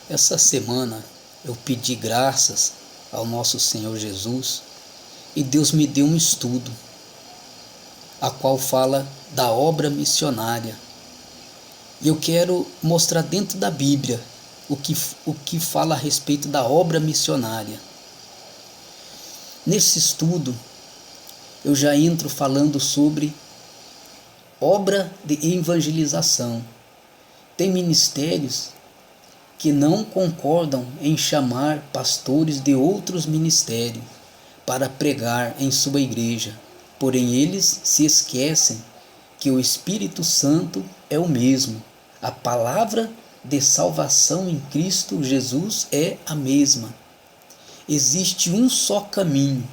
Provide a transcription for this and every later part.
Essa semana eu pedi graças ao nosso Senhor Jesus e Deus me deu um estudo, a qual fala da obra missionária. E eu quero mostrar dentro da Bíblia o que fala a respeito da obra missionária. Nesse estudo, eu já entro falando sobre obra de evangelização. Tem ministérios que não concordam em chamar pastores de outros ministérios para pregar em sua igreja, porém eles se esquecem que o Espírito Santo é o mesmo. A palavra de salvação em Cristo Jesus é a mesma. Existe um só caminho: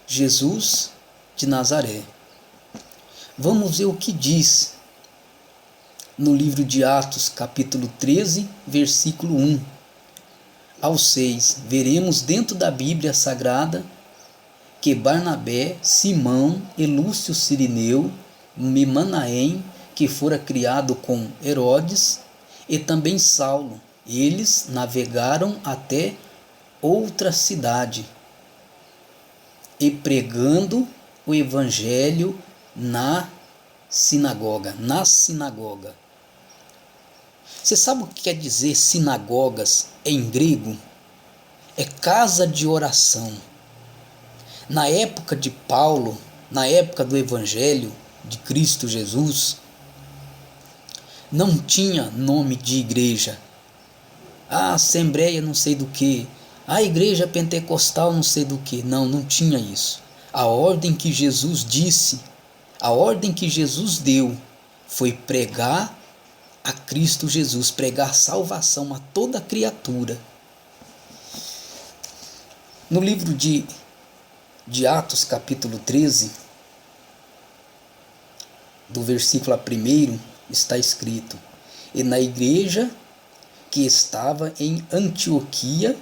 Jesus de Nazaré. Vamos ver o que diz no livro de Atos, capítulo 13, versículo 1 ao 6. Veremos dentro da Bíblia Sagrada que Barnabé, Simão e Lúcio Cirineu, Manaém, que fora criado com Herodes, e também Saulo, eles navegaram até outra cidade e pregando o evangelho na sinagoga. Você sabe o que quer dizer sinagogas em grego? É casa de oração. Na época de Paulo, na época do Evangelho de Cristo Jesus, não tinha nome de igreja. A Assembleia não sei do que, a Igreja Pentecostal não sei do que. Não tinha isso. A ordem que Jesus disse, a ordem que Jesus deu foi pregar a Cristo Jesus, pregar salvação a toda criatura. No livro de Atos, capítulo 13, do versículo 1, está escrito: e na igreja que estava em Antioquia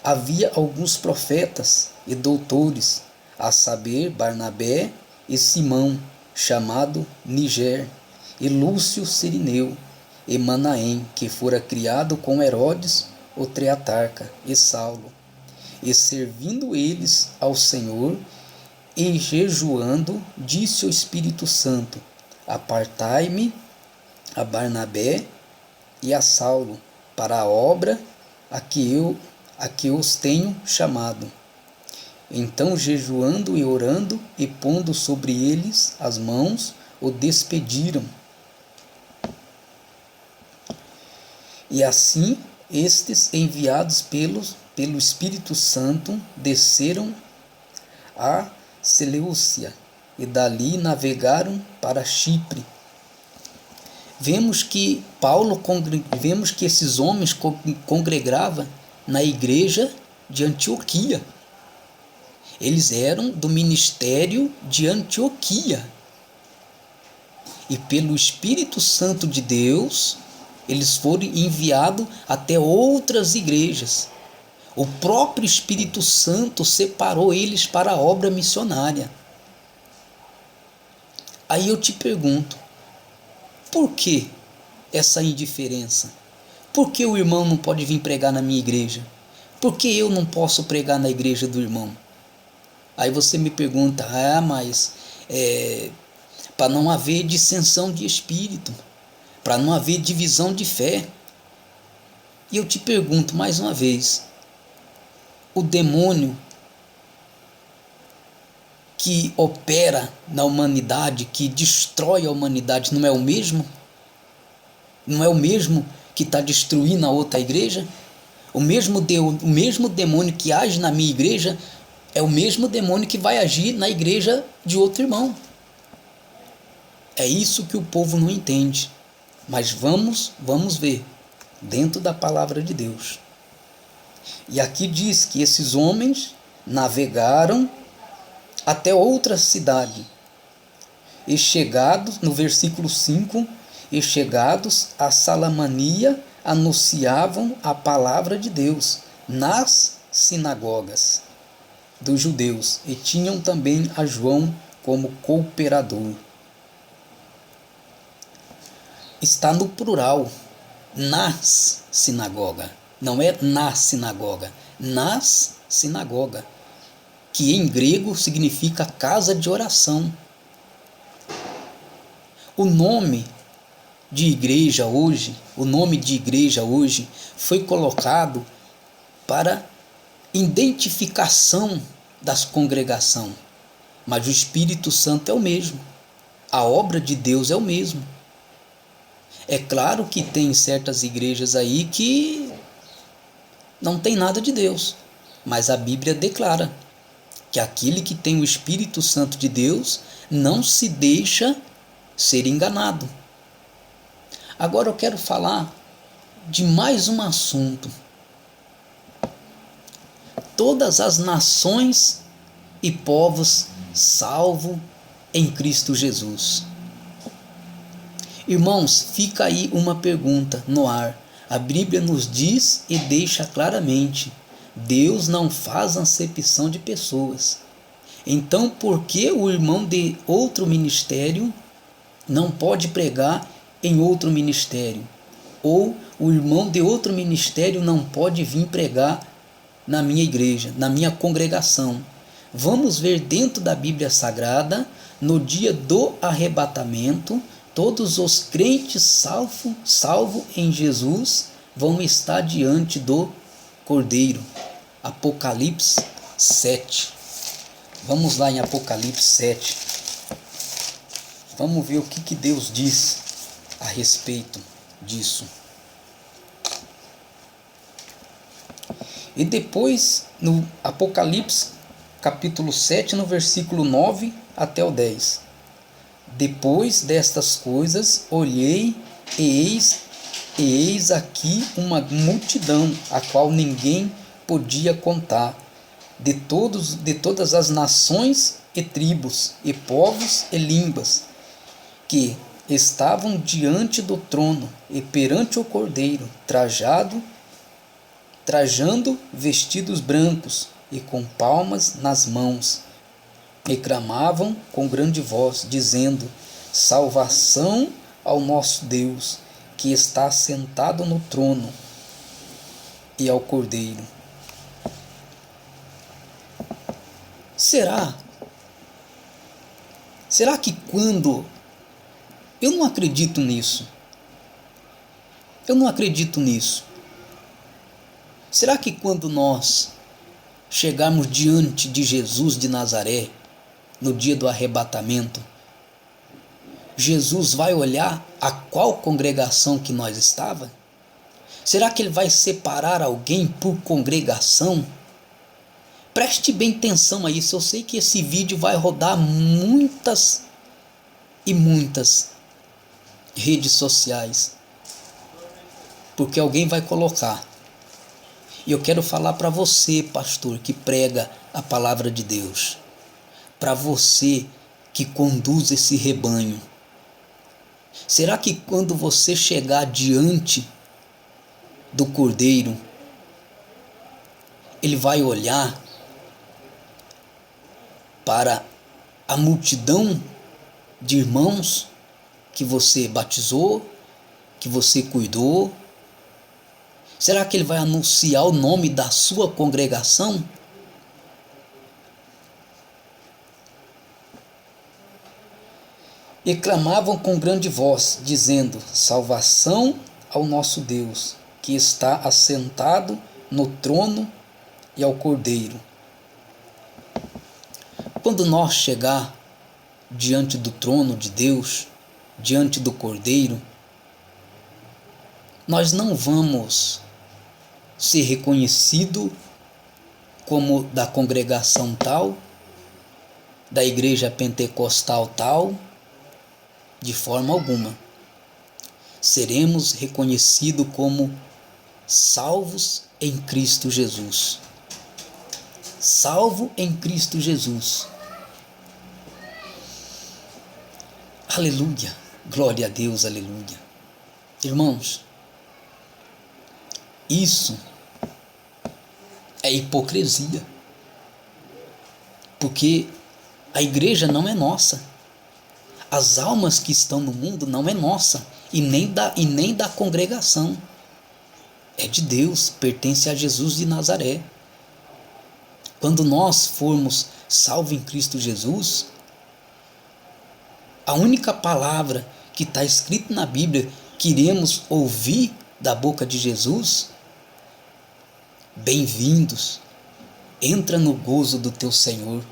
havia alguns profetas e doutores, a saber, Barnabé e Simão, chamado Niger, e Lúcio Cirineu, e Manaém, que fora criado com Herodes, o tetrarca, e Saulo. E servindo eles ao Senhor e jejuando, disse o Espírito Santo: apartai-me a Barnabé e a Saulo para a obra a que os tenho chamado. Então, jejuando e orando e pondo sobre eles as mãos, o despediram. E assim, estes, enviados pelo Espírito Santo, desceram a Seleucia e dali navegaram para Chipre. Vemos que esses homens congregavam na igreja de Antioquia. Eles eram do ministério de Antioquia. E pelo Espírito Santo de Deus, eles foram enviados até outras igrejas. O próprio Espírito Santo separou eles para a obra missionária. Aí eu te pergunto, por que essa indiferença? Por que o irmão não pode vir pregar na minha igreja? Por que eu não posso pregar na igreja do irmão? Aí você me pergunta, mas para não haver dissensão de espírito, para não haver divisão de fé. E eu te pergunto mais uma vez, o demônio que opera na humanidade, que destrói a humanidade, não é o mesmo? Não é o mesmo que está destruindo a outra igreja? O mesmo demônio que age na minha igreja é o mesmo demônio que vai agir na igreja de outro irmão. É isso que o povo não entende. Mas vamos ver dentro da palavra de Deus. E aqui diz que esses homens navegaram até outra cidade. E chegados, no versículo 5, e chegados a Salamania, anunciavam a palavra de Deus nas sinagogas dos judeus, e tinham também a João como cooperador. está no plural, nas sinagoga. Não é na sinagoga, nas sinagoga, que em grego significa casa de oração. O nome de igreja hoje, foi colocado para identificação das congregações, mas o Espírito Santo é o mesmo, a obra de Deus é o mesmo. É claro que tem certas igrejas aí que não tem nada de Deus, mas a Bíblia declara que aquele que tem o Espírito Santo de Deus não se deixa ser enganado. Agora eu quero falar de mais um assunto. Todas as nações e povos salvo em Cristo Jesus. Irmãos, fica aí uma pergunta no ar. A Bíblia nos diz e deixa claramente: Deus não faz acepção de pessoas. Então, por que o irmão de outro ministério não pode pregar em outro ministério? Ou o irmão de outro ministério não pode vir pregar na minha igreja, na minha congregação? Vamos ver dentro da Bíblia Sagrada, no dia do arrebatamento, todos os crentes salvo em Jesus vão estar diante do Cordeiro. Apocalipse 7. Vamos lá em Apocalipse 7. Vamos ver o que Deus diz a respeito disso. E depois, no Apocalipse, capítulo 7, no versículo 9 até o 10. Depois destas coisas, olhei e eis aqui uma multidão, a qual ninguém podia contar, de todas as nações e tribos, e povos e línguas, que estavam diante do trono e perante o Cordeiro, trajando vestidos brancos e com palmas nas mãos, e clamavam com grande voz, dizendo: salvação ao nosso Deus, que está sentado no trono, e ao Cordeiro. Será que quando... Eu não acredito nisso. Será que quando nós chegarmos diante de Jesus de Nazaré, no dia do arrebatamento, Jesus vai olhar a qual congregação que nós estava? Será que ele vai separar alguém por congregação? Preste bem atenção a isso. Eu sei que esse vídeo vai rodar muitas e muitas redes sociais, porque alguém vai colocar. E eu quero falar para você, pastor, que prega a palavra de Deus, para você que conduz esse rebanho. Será que quando você chegar diante do Cordeiro, ele vai olhar para a multidão de irmãos que você batizou, que você cuidou? Será que ele vai anunciar o nome da sua congregação? E clamavam com grande voz, dizendo: salvação ao nosso Deus, que está assentado no trono, e ao Cordeiro. Quando nós chegar diante do trono de Deus, diante do Cordeiro, nós não vamos ser reconhecido como da congregação tal, da igreja pentecostal tal, de forma alguma. Seremos reconhecidos como salvos em Cristo Jesus. Salvo em Cristo Jesus. Aleluia, glória a Deus, aleluia. Irmãos, isso é hipocrisia, porque a igreja não é nossa, As almas que estão no mundo não é nossa e nem da congregação. É de Deus, pertence a Jesus de Nazaré. Quando nós formos salvos em Cristo Jesus, a única palavra que está escrita na Bíblia que iremos ouvir da boca de Jesus: bem-vindos, entra no gozo do teu Senhor.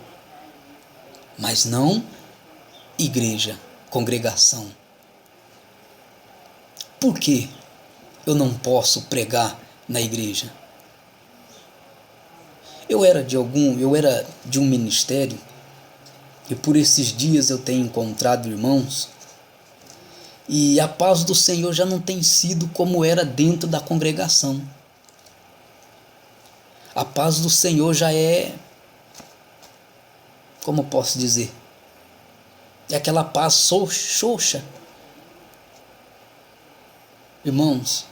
Mas não igreja, congregação. Por que eu não posso pregar na igreja? Eu era de um ministério, e por esses dias eu tenho encontrado irmãos, e a paz do Senhor já não tem sido como era dentro da congregação. A paz do Senhor já é, como eu posso dizer, é aquela paz xoxa. Irmãos,